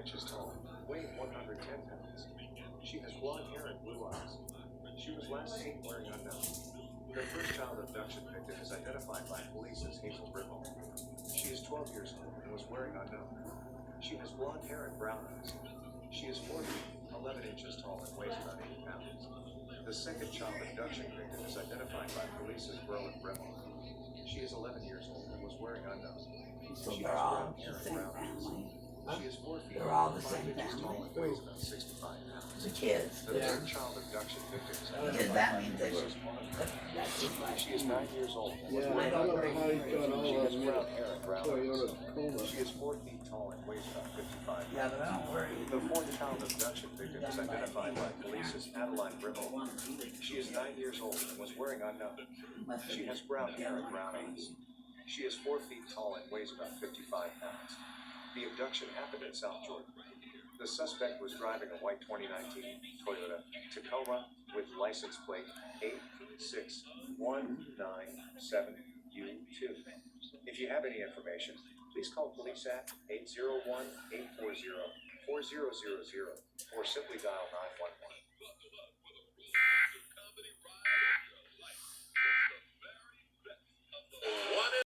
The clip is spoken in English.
inches tall, weighing 110 pounds. She has blonde hair and blue eyes. She was last seen wearing unknown. The first child abduction victim is identified by police as Hazel Brimble. She is 12 years old and was wearing unknown. She has blonde hair and brown eyes. She is 4 feet, 11 inches tall and weighs about 80 pounds. The second child abduction victim is identified by police as Berlin Brimble. She is 11 years old and was wearing unknown. So She they're has all brown hair the and same brown eyes. family. She is 4 feet, They're all the 5 same inches tall family. and weighs about 65 pounds. The kids. The third child abduction victim is Because identified that by means they police were. as That's just like. She is 9 years old and was Yeah, I wearing don't know unknown. how he got all She of has them brown hair and brown Toyota eyes. Tacoma. She is 4 feet tall and weighs about 55 Yeah, pounds. but I don't worry. The fourth child abduction victim is identified by police as Adeline Brimble. She is 9 years old and was wearing unknown. She has brown hair and brown eyes. She is 4 feet tall and weighs about 55 pounds. The abduction happened in South Jordan. The suspect was driving a white 2019 Toyota Tacoma with license plate 86197U2. If you have any information, please call police at 801-840-4000 or simply dial 911.